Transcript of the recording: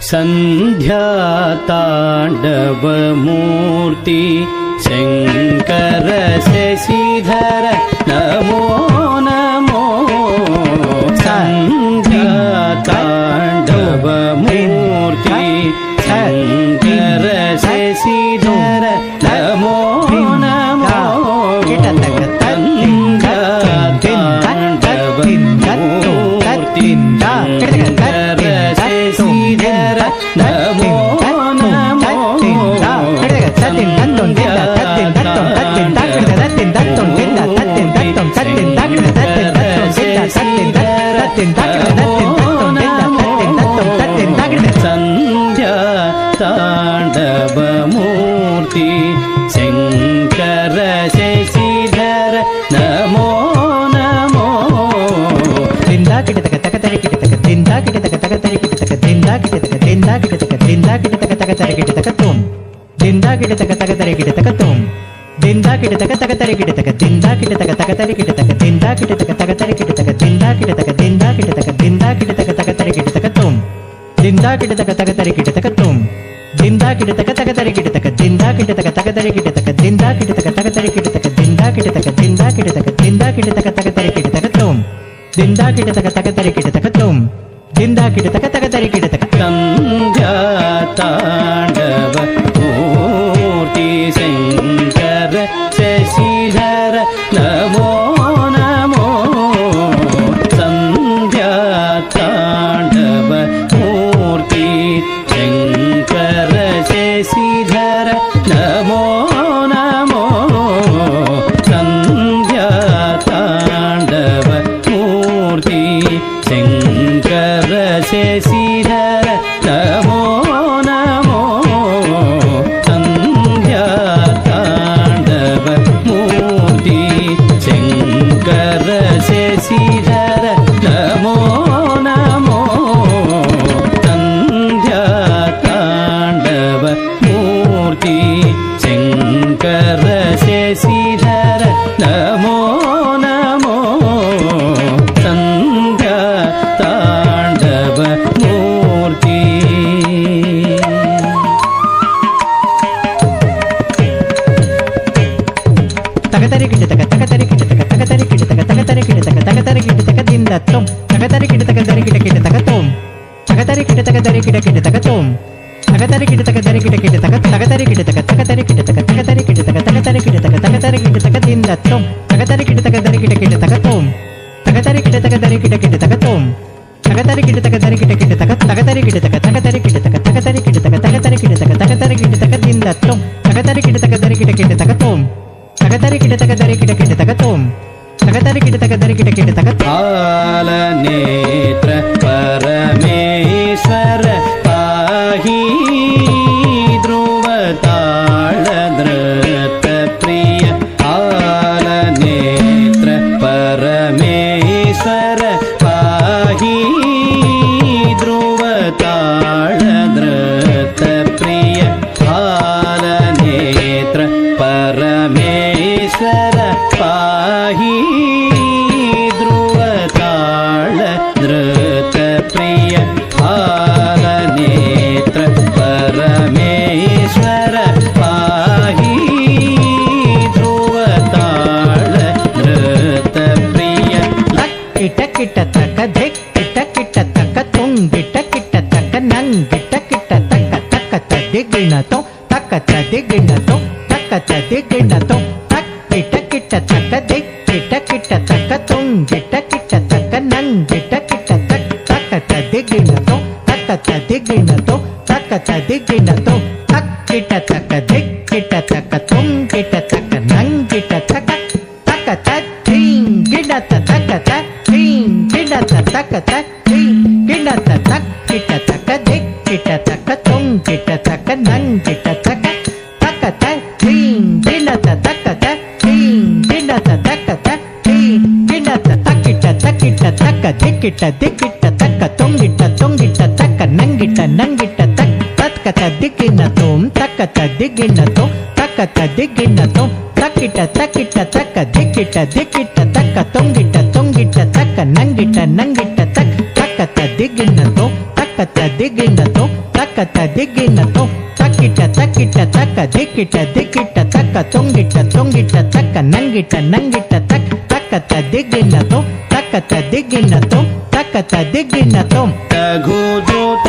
सन्ध्याताण्डवमूर्ति शङ्कर शशिधर नमो नमो सन्ध्याताण्डवमूर्ति शङ्कर शशिधर नमो नमो सन्ध्याताण्डवमूर्ति शङ्कर शशिधर नमो सन्ध्याताण्डवमूर्ति शङ्कर शशिधर नमो नमो दिन्दा किटतक तक तरि किटतक दिन्दा किटतक तक तरि किटतक दिन्दा किटतक दिन्दा किटतक दिन्दा किटतक तक तरि किटतक तुम दिन्दा किटतक तक तरि किटतक तुम दिन्दा किटतक तक तरि किटतक दिन्दा किटतक तक तरि किटतक दिन्दा किटतक तक तरि किटतक दिन्दा किटतक दिन्दा किटतक दिन्दा किटतक तक तरि किटतक तुम दिन्दा किटतक तक तरि किटतक तुम दिन्दा किटतक तक तरि किटतक दिन्दा किटतक तक तरि किटतक दिन्दा किटतक तक तरि किटतक दिन्दा किटतक दिन्दा किटतक दिन्दा किटतक तक तरि किटतक तुम दिन्दा किटतक तक तरि किटतक तुम दिन्दा किटतक तक तरि किटतक सन्ध्याताण्डवमूर्ति शङ्कर शशिधर नमो नमो सन्ध्याताण्डवमूर्ति शङ्कर शशिधर नमो नमो सन्ध्याताण्डवमूर्ति शङ्कर शशिधर नमो नमो सन्ध्याताण्डवमूर्ति शङ्कर शशिधर नमो नमो सन्ध्याताण्डवमूर्ति शङ्कर शशिधर नमो नमो सन्ध्याताण्डवमूर्ति तकतरि किटतक तकतरि किटतक तकतरि किटतक तकतरि किटतक तकतरि किटतक दिन्दा तुम तकतरि किटतक दरि किटतक तुम तकतरि किटतक दरि किटतक तुम तकतरि किटतक दरि किटतक तकतरि किटतक तकतरि किटतक तकतरि किटतक तकतरि किटतक तकतरि किटतक दिन्दा तुम तकतरि किटतक दरि किटतक तुम तकतरि किटतक दरि किटतक तुम तकतरि किटतक दरि किटतक तकतरि किटतक तकतरि किटतक तकतरि किटतक तकतरि किटतक तकतरि किटतक दिन्दा तुम तकतरि किटतक दरि किटतक तुम तकतरि किटतक दरि किटतक तुम तकतरि किटतक दरि किटतक कालनेत्र परमेश्वर पाहि ध्रुवतालधृतप्रिय कालनेत्र परमेश्वर पाहि ध्रुवतालधृतप्रिय कालनेत्र परमेश्वर पाहि ध्रुवतालधृतप्रिय कालनेत्र परमेश्वर पाहि ध्रुवतालधृतप्रिय किट किट तक धिक किट किट तक तुम गिट किट तक नंग गिट किट तक तक दिगिण तो तक दिगिण तो तक दिगिण तो तक किट किट तक धिक किट किट तक तुम गिट किट तक नंग गिट किट तक तक दिगिण तो तक दिगिण तो तक दिगिण तो तक किट तक धिक किट तक तुम गिट तक नंग गिट तक तक धीं गिणत तक धीं गिणत तक धीं गिणत तक किट तक धिक किट तक तुम गिट तक नंग गिट तक तक धीं गिणत तक धीं गिणत तक धीं गिणत तक किट तक धिक किट तक तुम गिट तक नंग गिट तक तक दिगिण तुम तक दिगिण तो तक दिगिण तुम तकिट तकिट तक धिकिट धिकिट तक तुंगिट तक नंगिट तक तक दिगिण तो तक తక్కత దిగిణతో తక్కత దిగిణతో తక్కిట తక్కిట తక్క దిక్కిట దిక్కిట తక్క తొంగిట తొంగిట తక్క నంగిట నంగిట తక్క తక్కత దిగిణతో తక్కత దిగిణతో తక్కత దిగిణతో తగు జోత